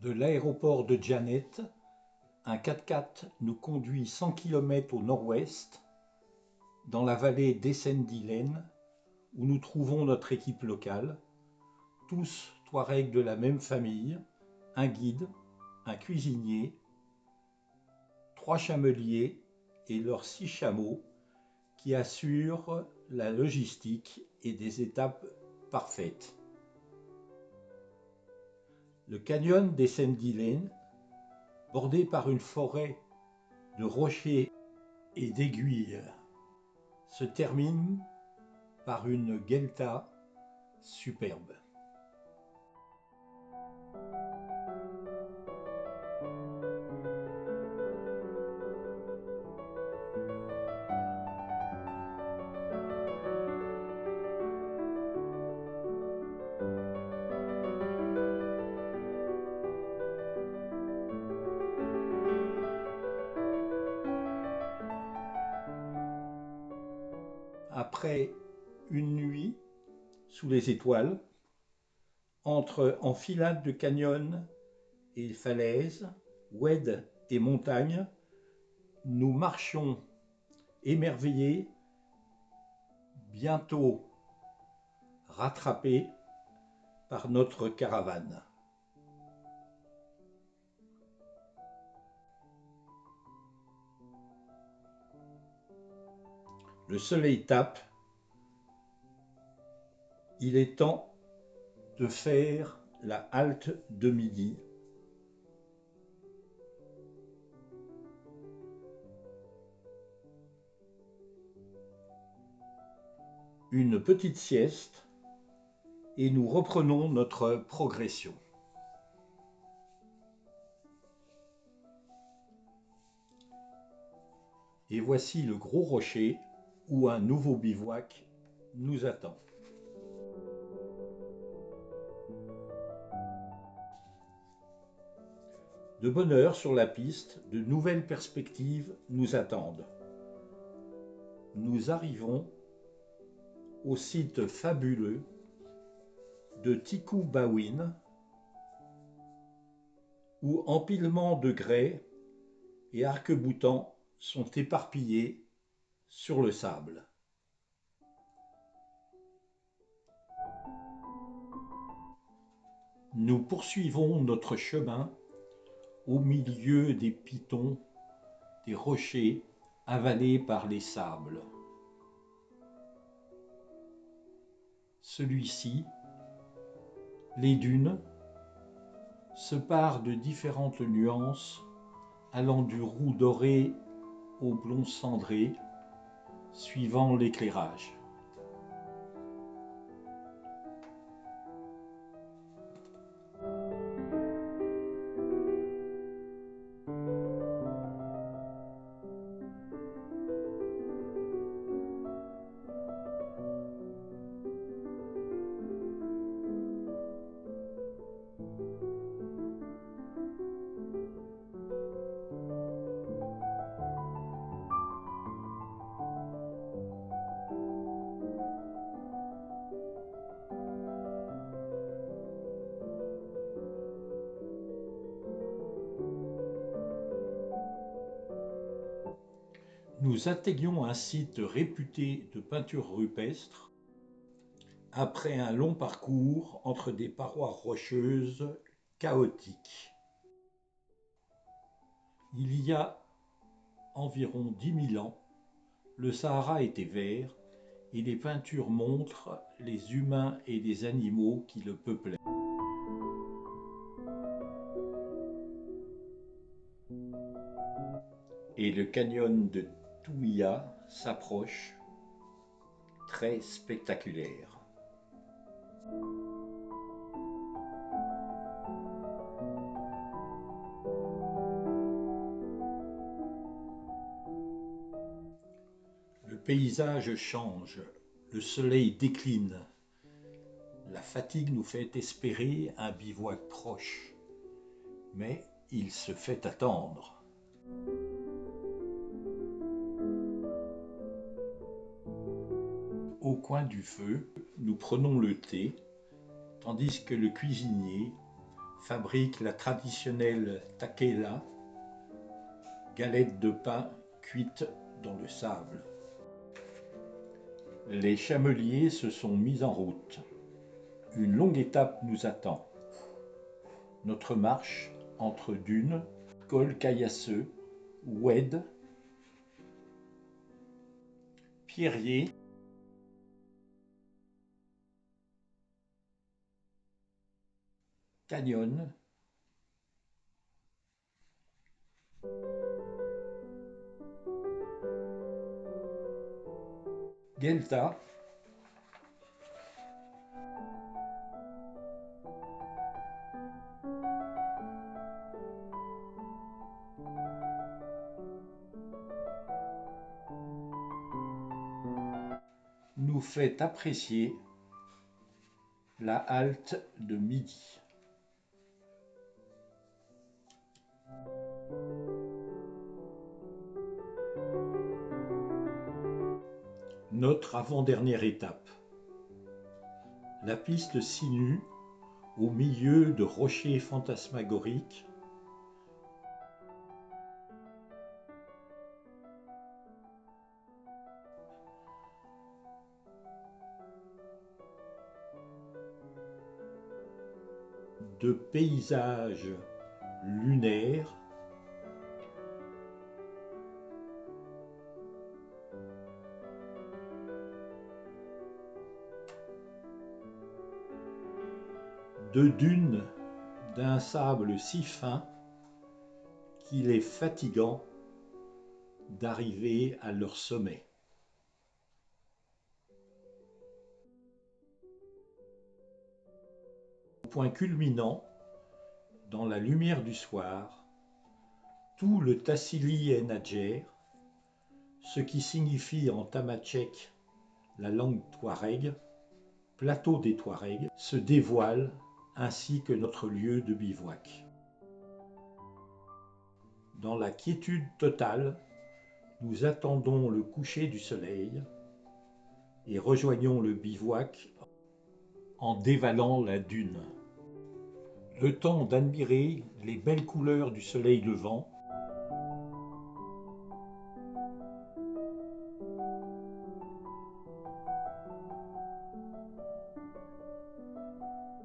De l'aéroport de Janet, un 4x4 nous conduit 100 km au nord-ouest, dans la vallée d'Essendilen, où nous trouvons notre équipe locale, tous Touaregs de la même famille, un guide, un cuisinier, 3 chameliers et leurs 6 chameaux qui assurent la logistique et des étapes parfaites. Le canyon d'Essendilen, bordé par une forêt de rochers et d'aiguilles, se termine par une guelta superbe. Après une nuit sous les étoiles, entre enfilades de canyons et falaises, oueds et montagnes, nous marchions émerveillés, bientôt rattrapés par notre caravane. Le soleil tape, il est temps de faire la halte de midi. Une petite sieste et nous reprenons notre progression. Et voici le gros rocher où un nouveau bivouac nous attend. De bonne heure sur la piste, de nouvelles perspectives nous attendent. Nous arrivons au site fabuleux de Tiku Bawin, où empilements de grès et arcs-boutants sont éparpillés sur le sable. Nous poursuivons notre chemin au milieu des pitons, des rochers avalés par les sables. Celui-ci, les dunes, se parent de différentes nuances allant du roux doré au blond cendré, suivant l'éclairage. Nous atteignons un site réputé de peinture rupestre après un long parcours entre des parois rocheuses chaotiques. Il y a environ 10 000 ans, le Sahara était vert et les peintures montrent les humains et les animaux qui le peuplaient. Et le canyon de Tuia s'approche, très spectaculaire. Le paysage change, le soleil décline. La fatigue nous fait espérer un bivouac proche, mais il se fait attendre. Au coin du feu, nous prenons le thé, tandis que le cuisinier fabrique la traditionnelle takela, galette de pain cuite dans le sable. Les chameliers se sont mis en route. Une longue étape nous attend. Notre marche entre dunes, cols caillasseux, oued, pierriers, canyons, gueltas, nous fait apprécier la halte de midi. Notre avant-dernière étape. La piste sinue au milieu de rochers fantasmagoriques, de paysages lunaires, de dunes d'un sable si fin qu'il est fatigant d'arriver à leur sommet. Au point culminant, dans la lumière du soir, tout le Tassili en Adjer, ce qui signifie en tamatchèque la langue touareg, plateau des Touaregs, se dévoile ainsi que notre lieu de bivouac. Dans la quiétude totale, nous attendons le coucher du soleil et rejoignons le bivouac en dévalant la dune. Le temps d'admirer les belles couleurs du soleil levant,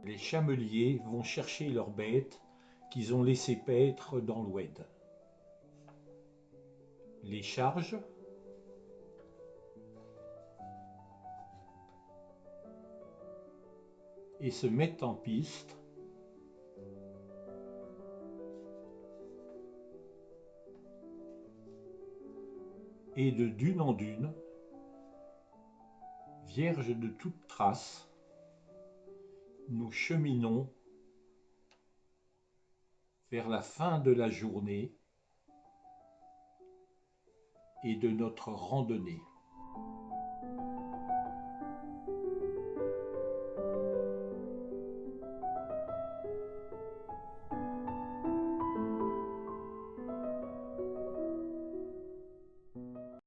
les chameliers vont chercher leurs bêtes qu'ils ont laissées paître dans l'oued. Les chargent et se mettent en piste et de dune en dune, vierges de toute trace, nous cheminons vers la fin de la journée et de notre randonnée.